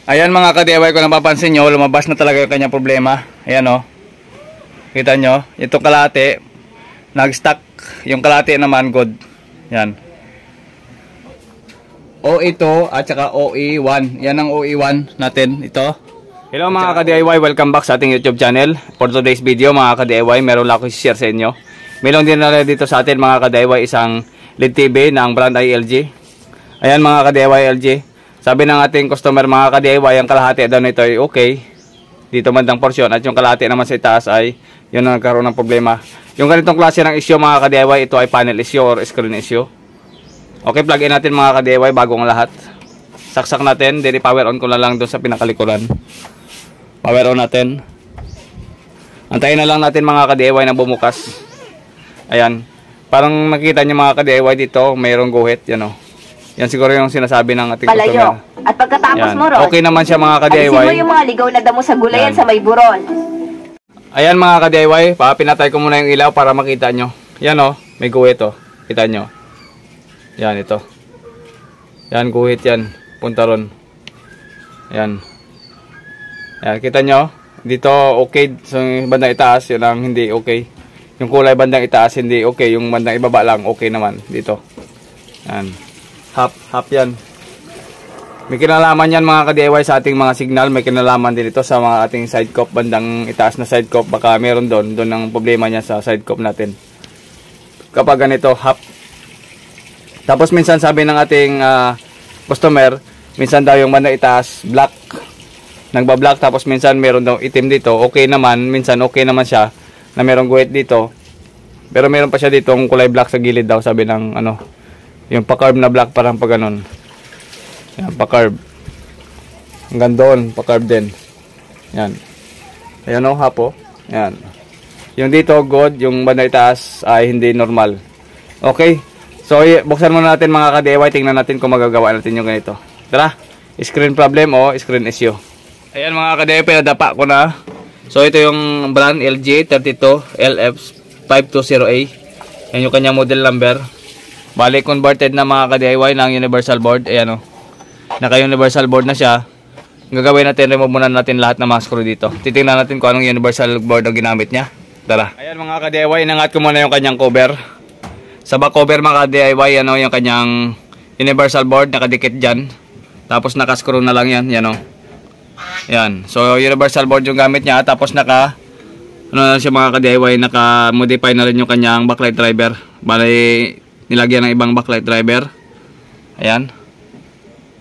Ayan mga ka-DIY, kung napapansin nyo, lumabas na talaga yung kanyang problema. Ayan o. Kita nyo, itong kalahati, nag-stuck. Yung kalahati naman, good. Yan. OE2 at saka OE1. Yan ang OE1 natin, ito. Hello mga ka-DIY, welcome back sa ating YouTube channel. For today's video mga ka-DIY, meron lang ako i-share sa inyo. Meron din na dito sa atin mga ka-DIY isang LED TV ng brand ay LG. Ayan mga ka-DIY LG. Sabi ng ating customer mga ka-DIY, ang kalahati daw nito ay okay. Dito bandang porsyon at yung kalahati naman sa itaas ay yun ang nagkaroon ng problema. Yung ganitong klase ng issue mga ka-DIY, ito ay panel issue or screen issue. Okay, plug in natin mga ka-DIY bagong lahat. Saksak natin, then i-power on ko na lang doon sa pinakalikuran. Power on natin. Antayin na lang natin mga ka-DIY na bumukas. Ayan. Parang nakita niyo mga ka-DIY dito, mayroong guhit, yan o. Yan siguro yung sinasabi ng ating palayo. customer. At pagkatapos mo ron, okay naman siya mga ka-DIY. alisin mo yung mga ligaw na damo sa gulayan sa may buron. Ayan mga ka-DIY, pinatay ko muna yung ilaw para makita nyo. Yan o, may guhit o. Kita nyo. Yan ito. Yan guhit yan. Punta ron. Yan. Yan, kita nyo. Dito okay. So bandang itaas, yun ang hindi okay. Yung kulay bandang itaas hindi okay. Yung bandang ibaba lang okay naman. Dito. Yan. Half yan. May kinalaman yan mga ka-DIY sa ating mga signal. May kinalaman din ito sa mga ating side cup. Bandang itaas na side cup. Baka meron doon. Doon ang problema niya sa side cup natin. Kapag ganito, half. Tapos minsan sabi ng ating customer, minsan daw yung bandang itaas, black. Nagba-black. Tapos minsan meron daw itim dito. Okay naman. Minsan okay naman siya na merong guhit dito. Pero meron pa siya dito ang kulay black sa gilid daw. Sabi ng ano. Yung pa-carb na black parang pa ganun. Yan, pa-carb. Hanggang doon, pa-carb din. Yan. Ayan o, hapo. Yan. Yung dito, good. Yung banda itaas ay hindi normal. Okay. So, buksan muna natin mga ka-DIY. Tingnan natin kung magagawa natin yung ganito. Tara. Screen problem o screen issue. Ayan mga ka-DIY, pinadapa ko na. So, ito yung brand LG 32LF520A. Yan yung kanyang model number. Bali, converted na mga ka-DIY ng universal board. Ayan o. Naka-universal board na siya. Ang gagawin natin, remove muna natin lahat ng mga screw dito. Titingnan natin kung anong universal board ang ginamit niya. Tara. Ayan mga ka-DIY, inangat ko muna yung kanyang cover. Sa back cover mga ka-DIY, ano, yung kanyang universal board, nakadikit dyan. Tapos naka-screw na lang yan. Yan o. Ayan. So, universal board yung gamit niya. Tapos ano na siya mga ka-DIY, naka-modify na rin yung kanyang backlight driver. Bali, nilagyan ng ibang backlight driver. Ayan.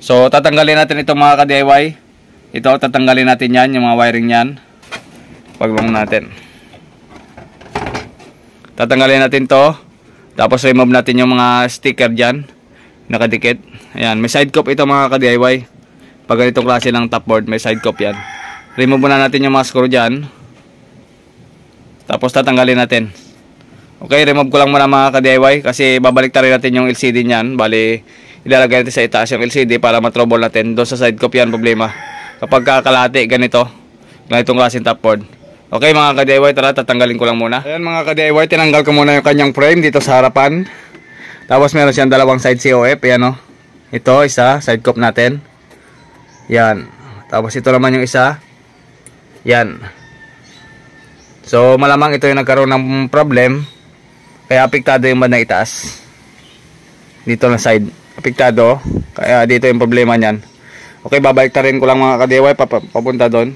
So, tatanggalin natin itong mga ka-DIY. Ito, tatanggalin natin yan, yung mga wiring yan. Paglong natin. Tatanggalin natin to. Tapos, remove natin yung mga sticker dyan. Nakadikit. Ayan. May side cup ito mga ka-DIY. Pag ganitong klase ng top board, may side cup yan. Remove muna natin yung mga screw dyan. Tapos, tatanggalin natin. Okay, remove ko lang muna mga ka-DIY kasi babalik rin natin yung LCD niyan. Bali, ilalagay natin sa itaas yung LCD para matrouble natin. Doon sa side cup yan problema. Kapag kakalahati, ganitong klaseng top board. Okay mga ka-DIY, tara, tatanggalin ko lang muna. Ayan mga ka-DIY, tinanggal ko muna yung kanyang frame dito sa harapan. Tapos meron siyang dalawang side COF. Ayan o. Ito, isa, side cup natin. Yan. Tapos ito naman yung isa. Yan. So, malamang ito yung nagkaroon ng problem. Kaya apektado yung bandang itaas. Dito na side. Apektado. Kaya dito yung problema niyan. Okay, babalik na rin ko lang mga ka-DIY papunta doon.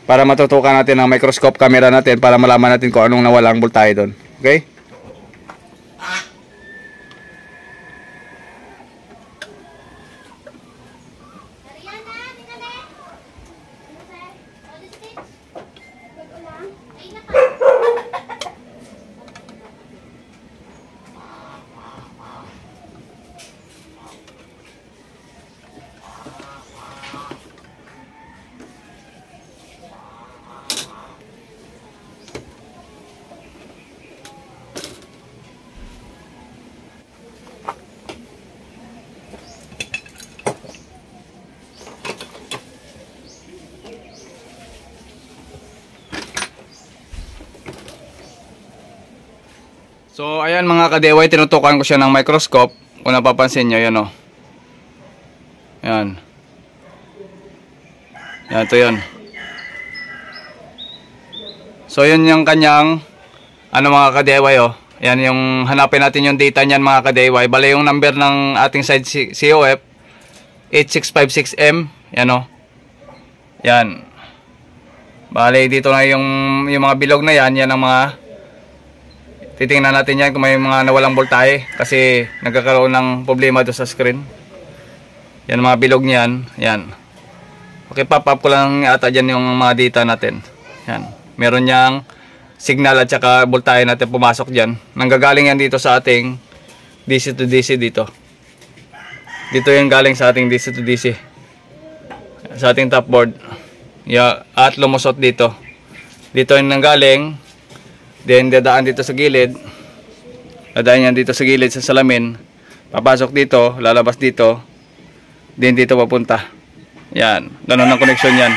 Para matutukan natin ang microscope camera natin para malaman natin kung anong nawalang voltahe doon. Okay? So, ayan mga ka-DIY, tinutukan ko siya ng microscope. Kung napapansin nyo, yan o. Ayan. Yan, ito yun. So yun yung kanyang ano mga ka-DIY oh. Yan yung hanapin natin yung data niyan mga ka-DIY. Bale yung number ng ating side COF 8656M. Yan oh. Yan. Bale dito na yung mga bilog na yan. Yan ang mga titingnan natin yan kung may mga nawalang voltahe. Kasi nagkakaroon ng problema doon sa screen. Yan mga bilog niyan. Yan. Okay, pop up ko lang ata dyan yung mga data natin. Yan. Meron niyang signal at saka voltahe natin pumasok dyan. Nanggagaling yan dito sa ating DC to DC dito. Dito yung galing sa ating DC to DC. Sa ating top board. Yeah, at lumusot dito. Dito yung nanggaling. Then dadaan dito sa gilid. Dadaan yan dito sa gilid sa salamin. Papasok dito, lalabas dito. Then dito papunta. Yan, ganun ang connection yan.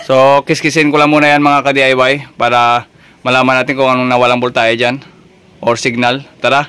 So, kiskisin ko lang muna yan mga ka-DIY para malaman natin kung anong nawalang voltahe dyan or signal. Tara!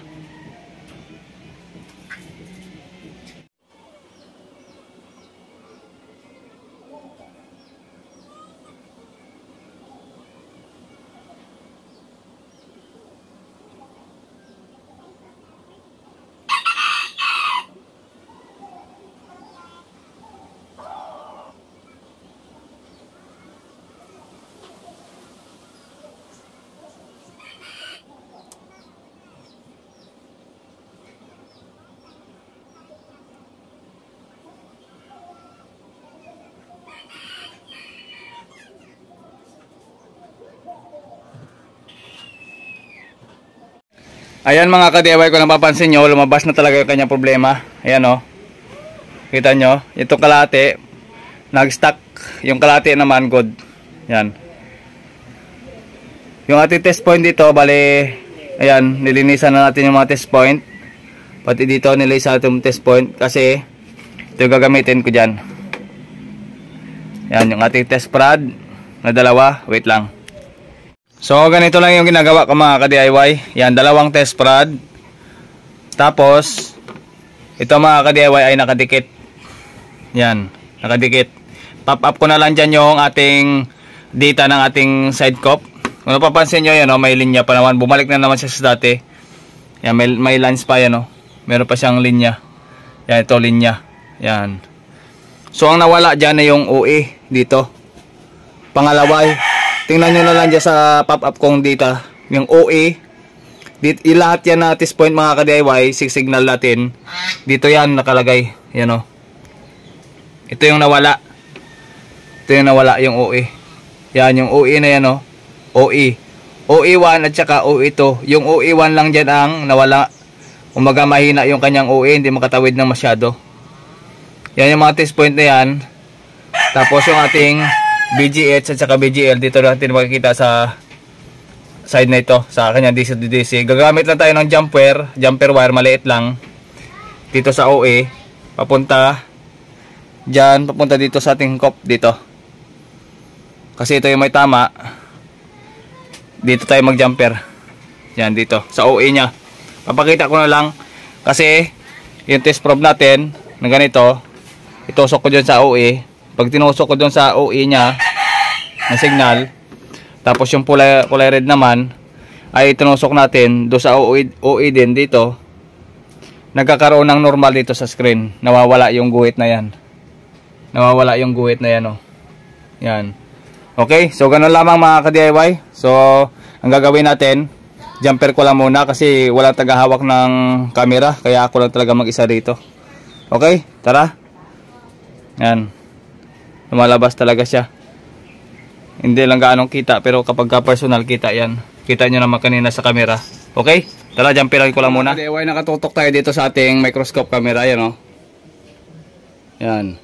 Ayan mga ka-DIY, kung napapansin nyo, lumabas na talaga yung kanyang problema. Ayan o. Kita nyo, itong kalate, nag-stuck. Yung kalate naman, good. Ayan. Yung ating test point dito, bali, ayan, nilinisan na natin yung mga test point. Pati dito, nilinisan natin yung test point. Kasi, ito yung gagamitin ko dyan. Ayan, yung ating test prod na dalawa. Wait lang. So ganito lang yung ginagawa ko mga ka-DIY. Yan, dalawang test prod. Tapos ito mga ka-DIY ay nakadikit. Yan, nakadikit. Pop up ko na lang dyan yung ating data ng ating side cop. Kung napapansin nyo yan, may linya pa naman. Bumalik na naman siya sa dati. Yan, may lines pa yan. Meron pa siyang linya. Yan, ito linya. Yan. So ang nawala dyan ay yung OE dito. Pangalawa, tingnan nyo na lang dyan sa pop-up kong data. Yung OE. Lahat yan na test point mga ka-DIY. Signal natin. Dito yan nakalagay. Yan o. Ito yung nawala. Ito yung nawala yung OE. Yan yung OE na yan o. OE. OE1 at saka OE2. Yung OE1 lang dyan ang nawala. Umaga mahina yung kanyang OE. Hindi makatawid ng masyado. Yan yung mga test point na yan. Tapos yung ating BGH at saka BGL, dito natin makikita sa side na ito, sa kanya DC to DC. Gagamit lang tayo ng jumper wire, maliit lang. Dito sa OE, papunta dyan, papunta dito sa ating cop dito. Kasi ito yung may tama. Dito tayo mag-jumper. Yan, dito, sa OE nya. Papakita ko na lang, kasi yung test probe natin, na ganito, itusok ko dyan sa OE. Pag tinusok ko doon sa OE nya na signal, tapos yung kulay red naman ay tinusok natin doon sa OE din dito, nagkakaroon ng normal dito sa screen. Nawawala yung guhit na yan. Nawawala yung guhit na yan, oh. Yan. Okay, so ganun lamang mga ka-DIY. So ang gagawin natin, jumper ko lang muna kasi wala tagahawak ng camera, kaya ako lang talaga mag-isa dito. Okay, tara. Yan. Lumalabas talaga siya. Hindi lang gaano kita, pero kapag ka-personal kita yan. Kita nyo naman kanina sa camera. Okay? Tara, jumperan ko lang muna. DIY, nakatutok tayo dito sa ating microscope camera. Yan, oh. Yan.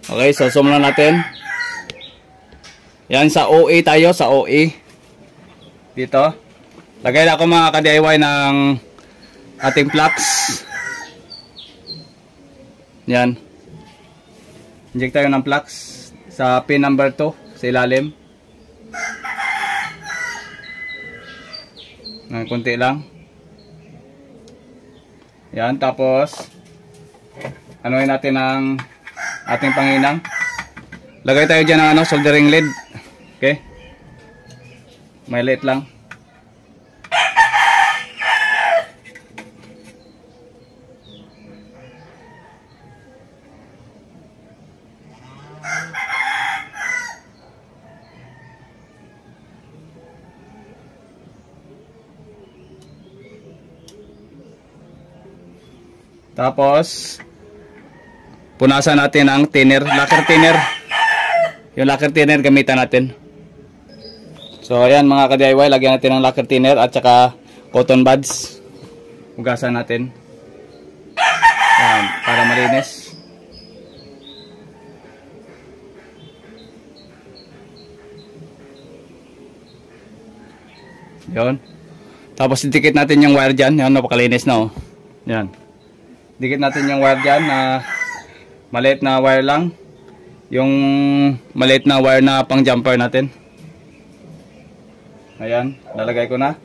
Okay, so zoom lang natin. Yan, sa OE tayo, sa OE. Dito. Lagay na ako mga ka-DIY ng ating flux. Yan. Inject tayo ng flux sa pin number 2 sa ilalim. Ng konti lang. Yan, tapos anuhin natin ang ating panginang. Lagay tayo dyan ng ano, soldering lead. Okay? May light lang. Tapos punasan natin ang thinner, lacquer thinner. Yung lacquer thinner gamitan natin. So ayan mga ka-DIY, lagyan natin ng lacquer thinner at saka cotton buds. Hugasan natin. Ayan, para malinis. Yun. Tapos dikit natin yung wire dyan. Yan, napakalinis na oh. Yan. Dikit natin yung wire dyan na maliit na wire lang. Yung maliit na wire na pang jumper natin. Ayan, lalagay ko na.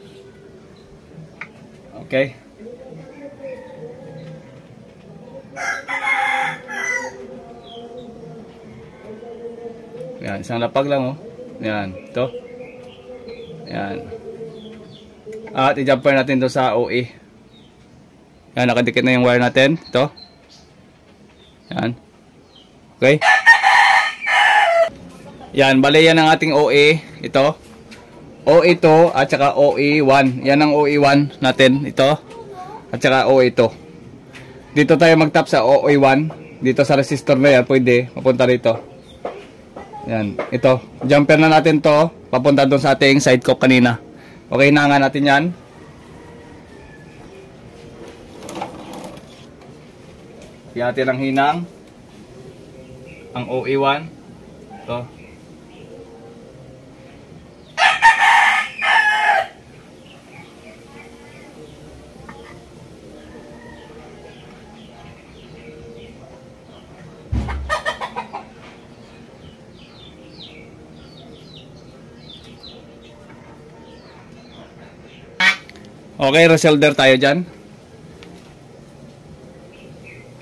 Okay. Ayan, isang lapag lang oh. Ayan, ito. Ayan. At i-jumper natin to sa OE. Yan, nakadikit na yung wire natin. Ito. Yan. Okay. Yan, bali yan ang ating OE. Ito. OE to at saka OE1. Yan ang OE1 natin. Ito. At saka OE to. Dito tayo mag-tap sa OE1. Dito sa resistor na yan. Pwede. Mapunta rito. Yan. Ito. Jumper na natin to. Papunta doon sa ating side cock kanina. Okay, hinangan natin yan. Natin ang hinang ang OE1 ito. Okay, resolder tayo dyan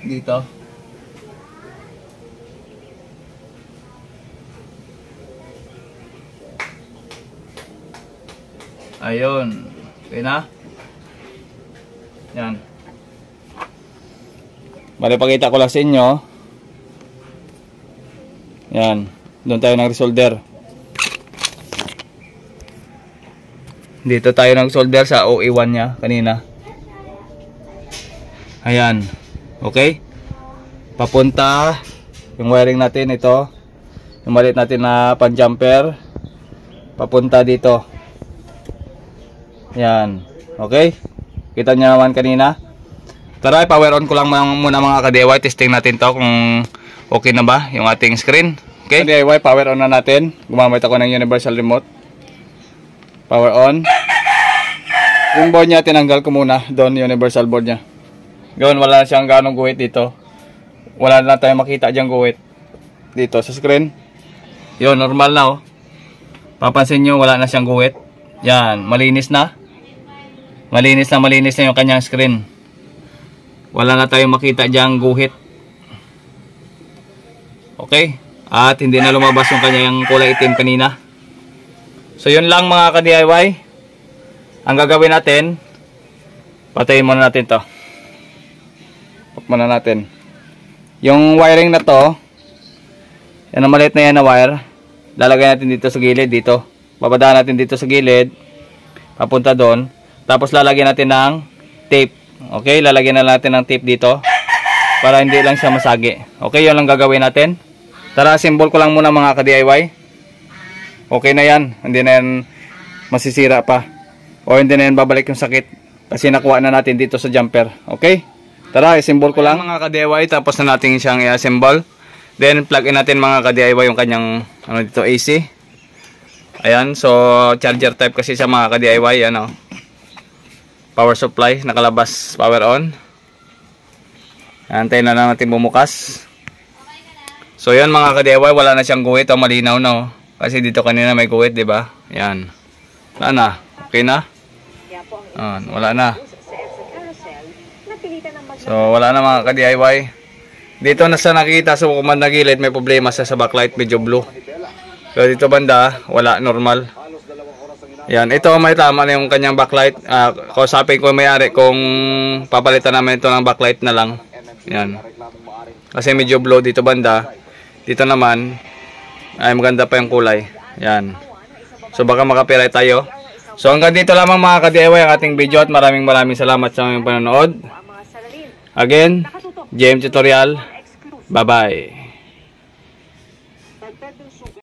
dito. Ayun. Okay na? Yan. Bale, pakita ko lang sa inyo. Yan. Doon tayo nag-resolder. Dito tayo nag-solder sa OE1 nya kanina. Ayan. Okay? Papunta yung wiring natin ito. Yung maliit natin na pan-jumper. Papunta dito. Yan. Okay? Kita nyo naman kanina. Tara, power on ko lang muna mga ka-DIY. Testing natin to kung okay na ba yung ating screen. Okay? DIY, power on na natin. Gumamit ako ng universal remote. Power on. Yung board niya, tinanggal ko muna. Doon, universal board niya. Gawin, wala na siyang ganong guhit dito. Wala na tayong makita diyang guhit. Dito sa screen. Yun, normal na oh. Papansin nyo, wala na siyang guhit. Yan, malinis na. Malinis na yung kanyang screen. Wala na tayong makita diyang guhit. Okay? At hindi na lumabas yung kanyang kulay itim kanina. So yun lang mga ka-DIY. Ang gagawin natin, patayin muna natin to. Put muna natin. Yung wiring na to, yan ang maliit na yan na wire. Lalagay natin dito sa gilid, dito. Babadaan natin dito sa gilid. Papunta doon. Tapos lalagyan natin ng tape. Okay, lalagyan na natin ng tape dito. Para hindi lang siya masagi. Okay, yun lang gagawin natin. Tara, symbol ko lang muna mga ka-DIY. Okay na yan. Hindi na yan masisira pa. O hindi na yan babalik yung sakit. Kasi nakuha na natin dito sa jumper. Okay? Tara, i-symbol ko lang mga ka-DIY. Tapos na natin siyang i-assemble. Then plug in natin mga ka-DIY yung kanyang ano dito, AC. Ayan, so charger type kasi siya mga ka-DIY. Ano, power supply, nakalabas power on. Antayin na lang natin bumukas. So yan mga ka-DIY, wala na siyang guhit. O malinaw na oh. Kasi dito kanina may guhit, di ba? Yan. Wala na. Okay na? Wala na. So wala na mga ka-DIY. Dito na sa nakikita sa kumanda gilid, may problema sa backlight, medyo blue. Pero dito banda, wala, normal. Yan, ito may tama na yung kanyang backlight. Kausapin ko may-ari kung papalitan namin ito ng backlight na lang. Yan. Kasi medyo blue dito banda. Dito naman, ay maganda pa yung kulay. Yan. So baka makapiray tayo. So hanggang dito lamang mga ka-DIY ang ating video at maraming salamat sa inyong panonood. Again, JM Tutorial. Bye-bye.